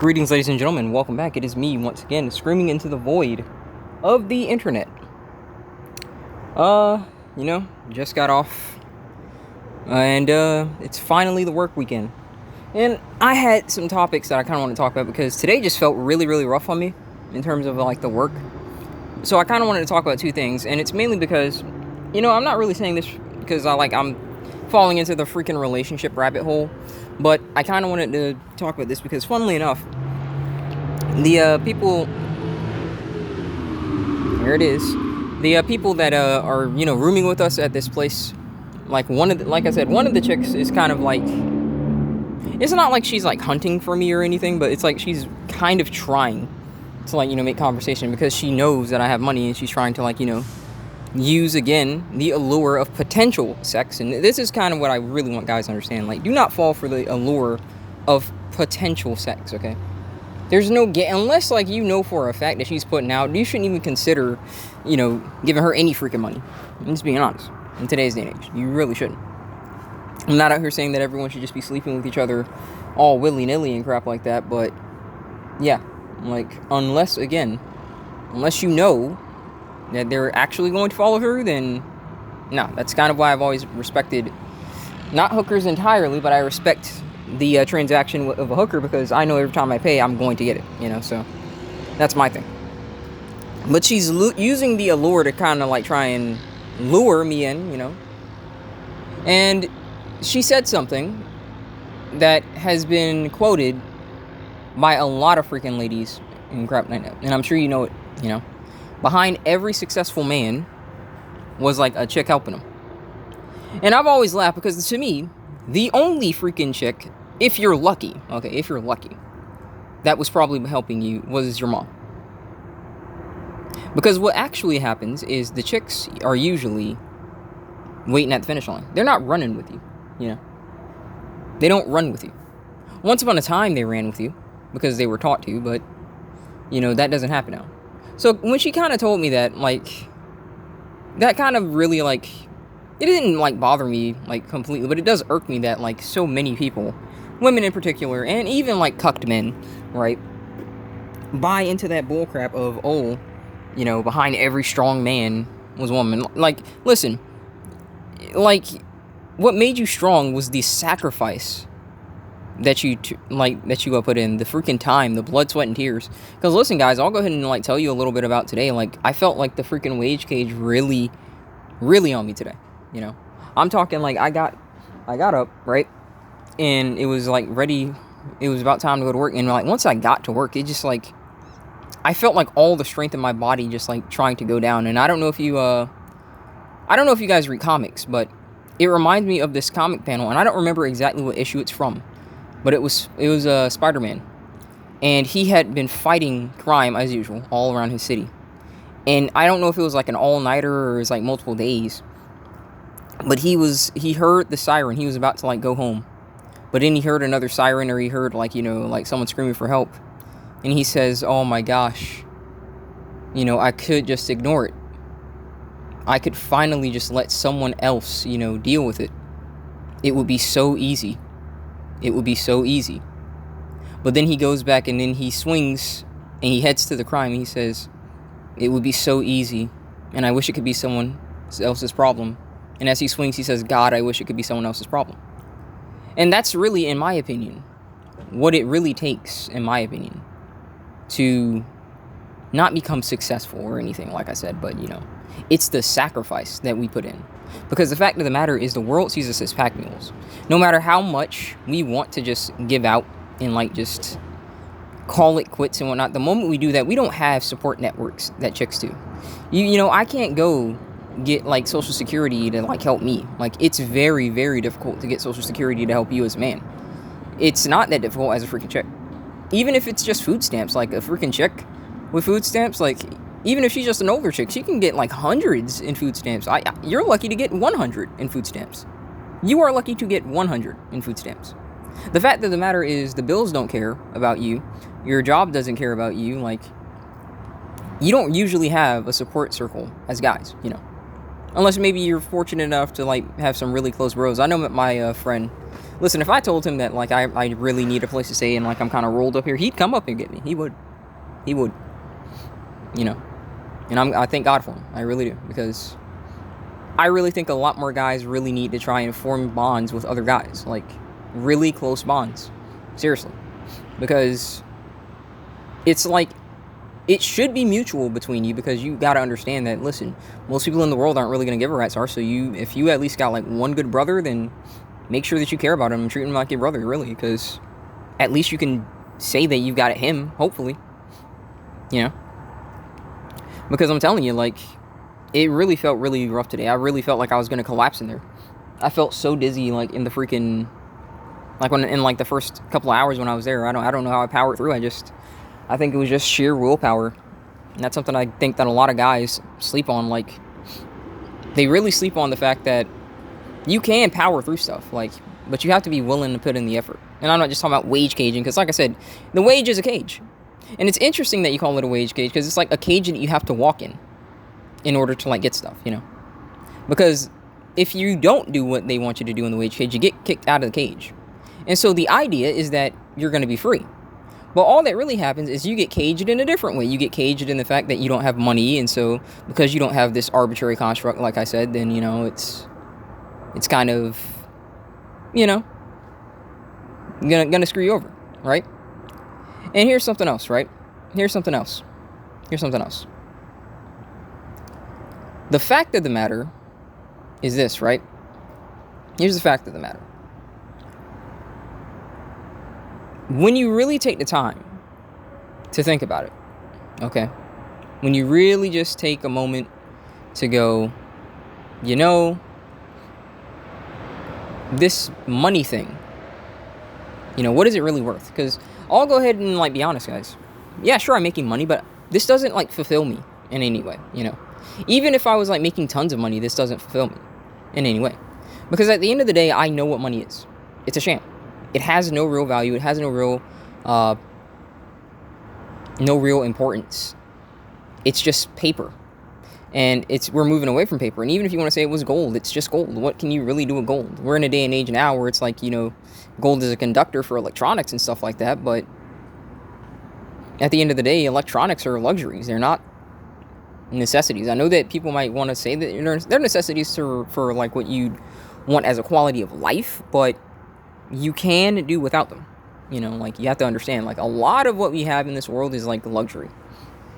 Greetings, ladies and gentlemen. Welcome back. It is me once again, screaming into the void of the internet. Just got off, and it's finally the work weekend. And I had some topics that I kind of want to talk about because today just felt really, really rough on me in terms of like the work. So I kind of wanted to talk about two things, and it's mainly because, I'm not really saying this because I'm falling into the freaking relationship rabbit hole, but I kind of wanted to talk about this because, funnily enough, the people that are rooming with us at this place, like like I said, one of the chicks is kind of like, it's not like she's like hunting for me or anything, but it's like she's kind of trying to make conversation because she knows that I have money and she's trying to use again the allure of potential sex. And this is kind of what I really want guys to understand. Like, do not fall for the allure of potential sex, okay? There's no unless for a fact that she's putting out, you shouldn't even consider, giving her any freaking money. I'm just being honest. In today's day and age, you really shouldn't. I'm not out here saying that everyone should just be sleeping with each other all willy-nilly and crap like that, but yeah, unless you know that they're actually going to follow through, then no. That's kind of why I've always respected, not hookers entirely, but I respect the transaction of a hooker because I know every time I pay, I'm going to get it, so that's my thing. But she's using the allure to kind of try and lure me in, and she said something that has been quoted by a lot of freaking ladies in crap night, and I'm sure you know it, behind every successful man was a chick helping him. And I've always laughed because to me, the only freaking chick, if you're lucky, that was probably helping you was your mom. Because what actually happens is the chicks are usually waiting at the finish line. They're not running with you, They don't run with you. Once upon a time, they ran with you because they were taught to, but, that doesn't happen now. So when she kind of told me that, that kind of really, it didn't, bother me, completely, but it does irk me that, so many people, women in particular, and even, cucked men, right, buy into that bullcrap of, behind every strong man was a woman. Listen, what made you strong was the sacrifice that you put in, the freaking time, the blood, sweat, and tears. Because listen, guys, I'll go ahead and tell you a little bit about today. I felt like the freaking wage cage really, really on me today. I'm talking I got up, right, and it was ready. It was about time to go to work, and once I got to work, it just I felt all the strength in my body just trying to go down. And I don't know if you guys read comics, but it reminds me of this comic panel, and I don't remember exactly what issue it's from, but it was Spider-Man, and he had been fighting crime as usual all around his city, and I don't know if it was an all-nighter or it was multiple days, but he heard the siren. He was about to go home, but then he heard another siren, or he heard someone screaming for help, and he says, "Oh my gosh, I could just ignore it. I could finally just let someone else, deal with it. It would be so easy. It would be so easy." But then he goes back and then he swings and he heads to the crime and he says, "It would be so easy, and I wish it could be someone else's problem." And as he swings, he says, "God, I wish it could be someone else's problem." And that's really, in my opinion, what it really takes, in my opinion, to not become successful or anything, like I said, but, it's the sacrifice that we put in. Because the fact of the matter is the world sees us as pack mules. No matter how much we want to just give out and, just call it quits and whatnot, the moment we do that, we don't have support networks that chicks do. I can't go get, Social Security to, help me. It's very, very difficult to get Social Security to help you as a man. It's not that difficult as a freaking chick. Even if it's just food stamps, a freaking chick with food stamps, even if she's just an older chick, she can get hundreds in food stamps. You're lucky to get 100 in food stamps. You are lucky to get 100 in food stamps. The fact of the matter is the bills don't care about you. Your job doesn't care about you. You don't usually have a support circle as guys, Unless maybe you're fortunate enough to, like, have some really close bros. I know my friend, listen, if I told him that, like, I really need a place to stay and, like, I'm kind of rolled up here, he'd come up and get me. He would. He would. You know. And I thank God for him. I really do. Because I really think a lot more guys really need to try and form bonds with other guys. Like, really close bonds. Seriously. Because it's like, it should be mutual between you, because you got to understand that, listen, most people in the world aren't really going to give a rat's arse. So if you at least got, like, one good brother, then make sure that you care about him and treat him like your brother, really. Because at least you can say that you got at him, hopefully. You know? Because I'm telling you, like, it really felt really rough today. I really felt like I was going to collapse in there. I felt so dizzy, like, in the freaking, like, in like the first couple of hours when I was there. I don't know how I powered through. I think it was just sheer willpower. And that's something I think that a lot of guys sleep on. Like, they really sleep on the fact that you can power through stuff, like, but you have to be willing to put in the effort. And I'm not just talking about wage caging, because like I said, the wage is a cage. And it's interesting that you call it a wage cage, because it's like a cage that you have to walk in order to, like, get stuff, you know? Because if you don't do what they want you to do in the wage cage, you get kicked out of the cage. And so the idea is that you're going to be free. But all that really happens is you get caged in a different way. You get caged in the fact that you don't have money, and so because you don't have this arbitrary construct, like I said, then, you know, it's kind of, you know, gonna screw you over, right? And here's something else, right? Here's something else. The fact of the matter is this, right? Here's the fact of the matter. When you really take the time to think about it, okay? When you really just take a moment to go, you know, this money thing, you know, what is it really worth? Because I'll go ahead and, like, be honest, guys. Yeah, sure, I'm making money, but this doesn't, like, fulfill me in any way, you know? Even if I was, like, making tons of money, this doesn't fulfill me in any way. Because at the end of the day, I know what money is. It's a sham. It has no real value. It has no real importance. It's just paper. And we're moving away from paper. And even if you want to say it was gold, it's just gold. What can you really do with gold? We're in a day and age now where it's like, you know, gold is a conductor for electronics and stuff like that. But at the end of the day, electronics are luxuries. They're not necessities. I know that people might want to say that they're necessities for like what you'd want as a quality of life, but you can do without them. You know, like, you have to understand, like, a lot of what we have in this world is, like, luxury.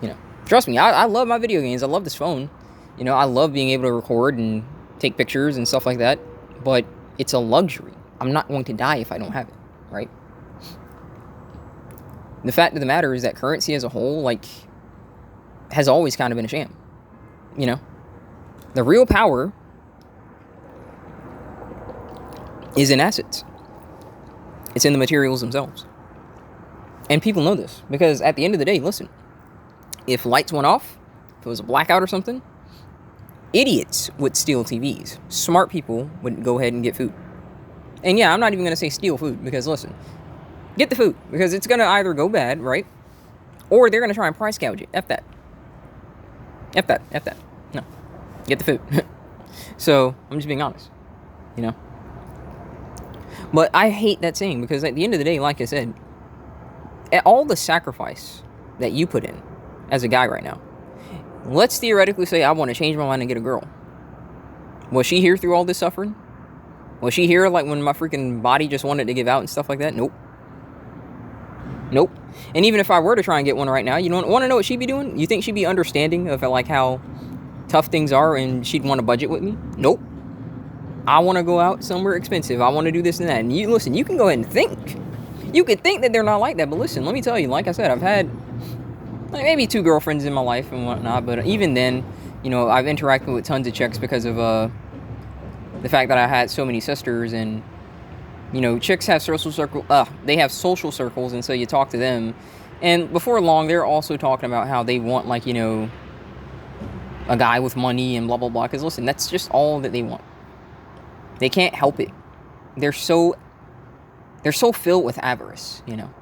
You know, trust me, I love my video games. I love this phone. You know, I love being able to record and take pictures and stuff like that. But it's a luxury. I'm not going to die if I don't have it, right? The fact of the matter is that currency as a whole, like, has always kind of been a sham. You know? The real power is in assets. It's in the materials themselves. And people know this. Because at the end of the day, listen, if lights went off, if it was a blackout or something, idiots would steal TVs. Smart people would go ahead and get food. And yeah, I'm not even going to say steal food, because listen, get the food, because it's going to either go bad, right? Or they're going to try and price gouge it. F that. No. Get the food. So, I'm just being honest. You know? But I hate that saying, because at the end of the day, like I said, all the sacrifice that you put in as a guy right now, let's theoretically say I want to change my mind and get a girl. Was she here through all this suffering? Was she here, like, when my freaking body just wanted to give out and stuff like that? Nope. And even if I were to try and get one right now, you don't want to know what she'd be doing? You think she'd be understanding of, like, how tough things are and she'd want to budget with me? Nope. I want to go out somewhere expensive. I want to do this and that. And you listen, you can go ahead and think. You could think that they're not like that, but listen, let me tell you, like I said, I've had, like, maybe 2 girlfriends in my life and whatnot, but even then, you know, I've interacted with tons of chicks because of the fact that I had so many sisters. And, you know, chicks have they have social circles, and so you talk to them, and before long, they're also talking about how they want, like, you know, a guy with money and blah, blah, blah, because listen, that's just all that they want. They can't help it. They're so filled with avarice, you know.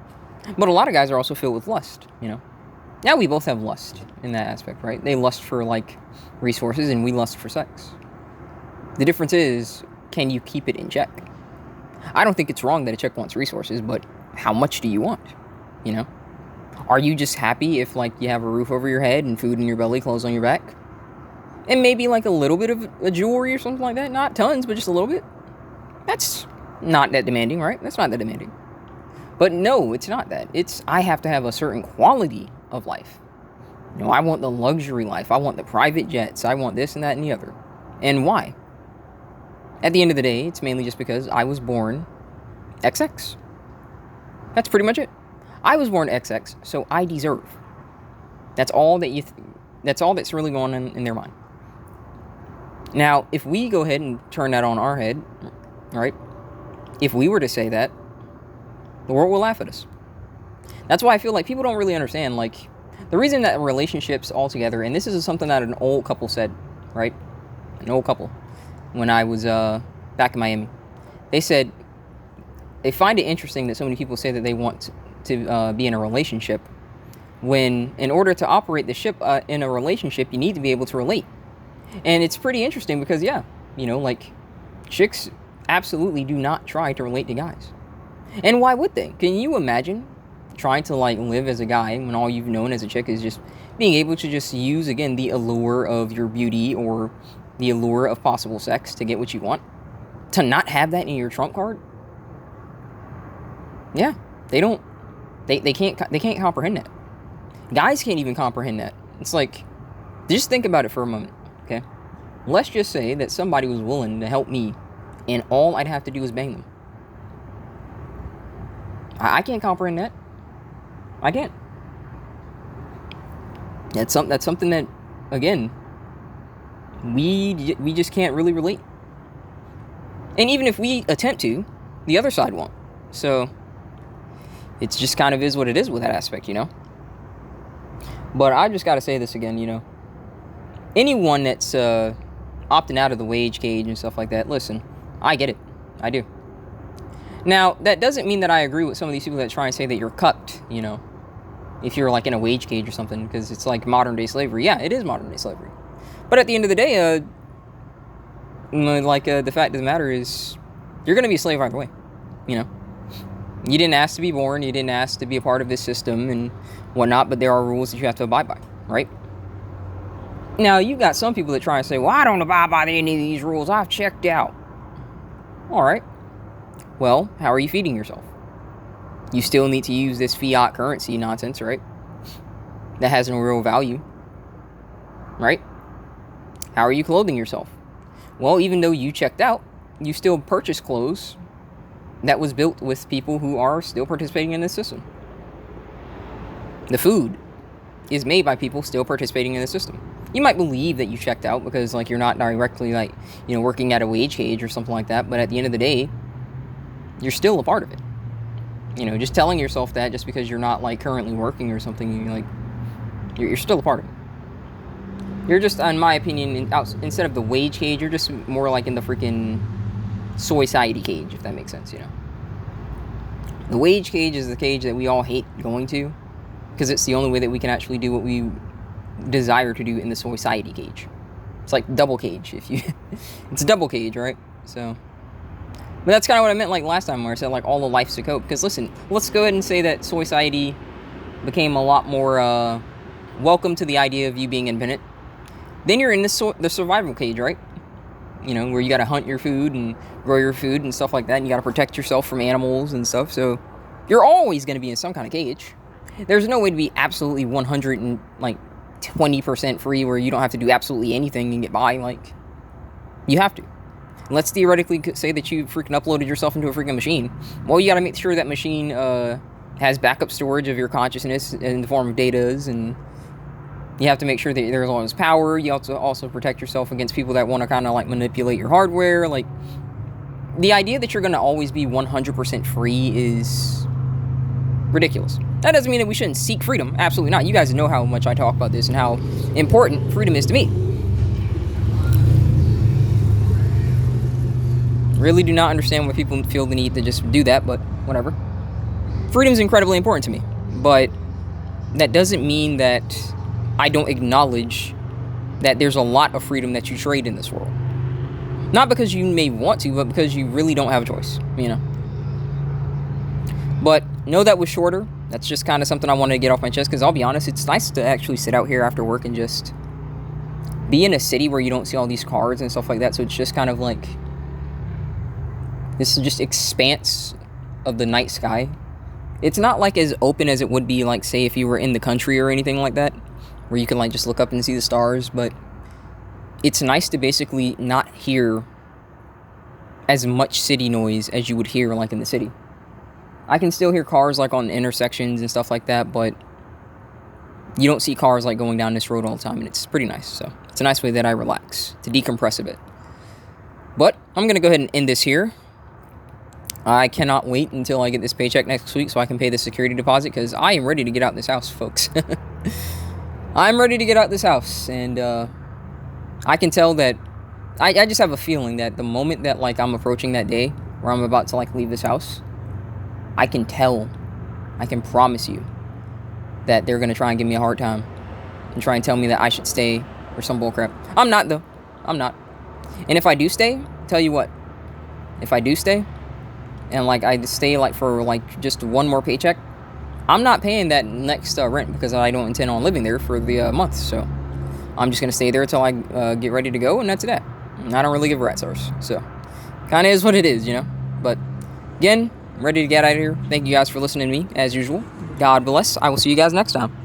But a lot of guys are also filled with lust, you know. Yeah, we both have lust in that aspect, right? They lust for, like, resources, and we lust for sex. The difference is, can you keep it in check? I don't think it's wrong that a chick wants resources, but how much do you want? You know? Are you just happy if, like, you have a roof over your head and food in your belly, clothes on your back? And maybe, like, a little bit of a jewelry or something like that? Not tons, but just a little bit? That's not that demanding, right? That's not that demanding. But no, it's not that. It's, I have to have a certain quality of life. You know, I want the luxury life. I want the private jets. I want this and that and the other. And why? At the end of the day, it's mainly just because I was born XX. That's pretty much it. I was born XX, so I deserve. That's all that that's all that's really going on in their mind. Now, if we go ahead and turn that on our head, right? If we were to say that, the world will laugh at us. That's why I feel like people don't really understand, like, the reason that relationships altogether, and this is something that an old couple said, right? An old couple, when I was back in Miami. They said they find it interesting that so many people say that they want to be in a relationship, when in order to operate the ship in a relationship, you need to be able to relate. And it's pretty interesting because, yeah, you know, like, chicks absolutely do not try to relate to guys. And why would they? Can you imagine trying to, like, live as a guy when all you've known as a chick is just being able to just use, again, the allure of your beauty or the allure of possible sex to get what you want? To not have that in your trump card? Yeah, they don't. They can't comprehend that. Guys can't even comprehend that. It's like, just think about it for a moment, okay? Let's just say that somebody was willing to help me, and all I'd have to do is bang them. I can't comprehend that. I can't. That's something that, again, we just can't really relate. And even if we attempt to, the other side won't. So it's just kind of is what it is with that aspect, you know? But I just got to say this again, you know. Anyone that's opting out of the wage cage and stuff like that, listen, I get it. I do. Now, that doesn't mean that I agree with some of these people that try and say that you're cucked, you know, if you're, like, in a wage cage or something, because it's like modern-day slavery. Yeah, it is modern-day slavery. But at the end of the day, the fact of the matter is, you're going to be a slave either way, you know. You didn't ask to be born, you didn't ask to be a part of this system and whatnot, but there are rules that you have to abide by, right? Now, you've got some people that try and say, well, I don't abide by any of these rules, I've checked out. All right. Well, how are you feeding yourself? You still need to use this fiat currency nonsense, right? That has no real value, right? How are you clothing yourself? Well, even though you checked out, you still purchase clothes that was built with people who are still participating in this system. The food is made by people still participating in the system. You might believe that you checked out because, like, you're not directly, like, you know, working at a wage cage or something like that, but at the end of the day, you're still a part of it. You know, just telling yourself that just because you're not, like, currently working or something, you're, like, you're still a part of it. You're just, in my opinion, instead of the wage cage, you're just more like in the freaking society cage, if that makes sense, you know. The wage cage is the cage that we all hate going to because it's the only way that we can actually do what we desire to do in the society cage. It's like double cage, if you it's a double cage, right? So, but that's kind of what I meant, like, last time where I said, like, all the life's to cope. Because listen, let's go ahead and say that society became a lot more welcome to the idea of you being independent. Then you're in the survival cage, right? You know, where you got to hunt your food and grow your food and stuff like that, and you got to protect yourself from animals and stuff. So you're always going to be in some kind of cage. There's no way to be absolutely 120% free where you don't have to do absolutely anything and get by. Like, you have to. Let's theoretically say that you freaking uploaded yourself into a freaking machine. Well, you got to make sure that machine has backup storage of your consciousness in the form of datas, and you have to make sure that there's always power. You have to also protect yourself against people that want to kind of, like, manipulate your hardware. Like, the idea that you're going to always be 100% free is ridiculous. That doesn't mean that we shouldn't seek freedom. Absolutely not. You guys know how much I talk about this and how important freedom is to me. Really do not understand why people feel the need to just do that, but whatever. Freedom is incredibly important to me, but that doesn't mean that I don't acknowledge that there's a lot of freedom that you trade in this world. Not because you may want to, but because you really don't have a choice, you know. But no, that was shorter. That's just kind of something I wanted to get off my chest, because I'll be honest, it's nice to actually sit out here after work and just be in a city where you don't see all these cars and stuff like that. So it's just kind of like this is just expanse of the night sky. It's not like as open as it would be, like, say, if you were in the country or anything like that, where you can, like, just look up and see the stars. But it's nice to basically not hear as much city noise as you would hear, like, in the city. I can still hear cars, like, on intersections and stuff like that, but you don't see cars, like, going down this road all the time, and it's pretty nice. So it's a nice way that I relax, to decompress a bit. But I'm going to go ahead and end this here. I cannot wait until I get this paycheck next week so I can pay the security deposit, because I am ready to get out this house, folks. I'm ready to get out this house, and I can tell that I just have a feeling that the moment that, like, I'm approaching that day where I'm about to, like, leave this house, I can promise you that they're going to try and give me a hard time and try and tell me that I should stay or some bullcrap. I'm not, though. I'm not. And if I do stay, tell you what, if I do stay, and, like, I stay, like, for, like, just one more paycheck, I'm not paying that next rent, because I don't intend on living there for the month. So I'm just going to stay there until I get ready to go, and that's that. I don't really give a rat's arse. So kind of is what it is, you know. But again, I'm ready to get out of here. Thank you guys for listening to me, as usual. God bless. I will see you guys next time.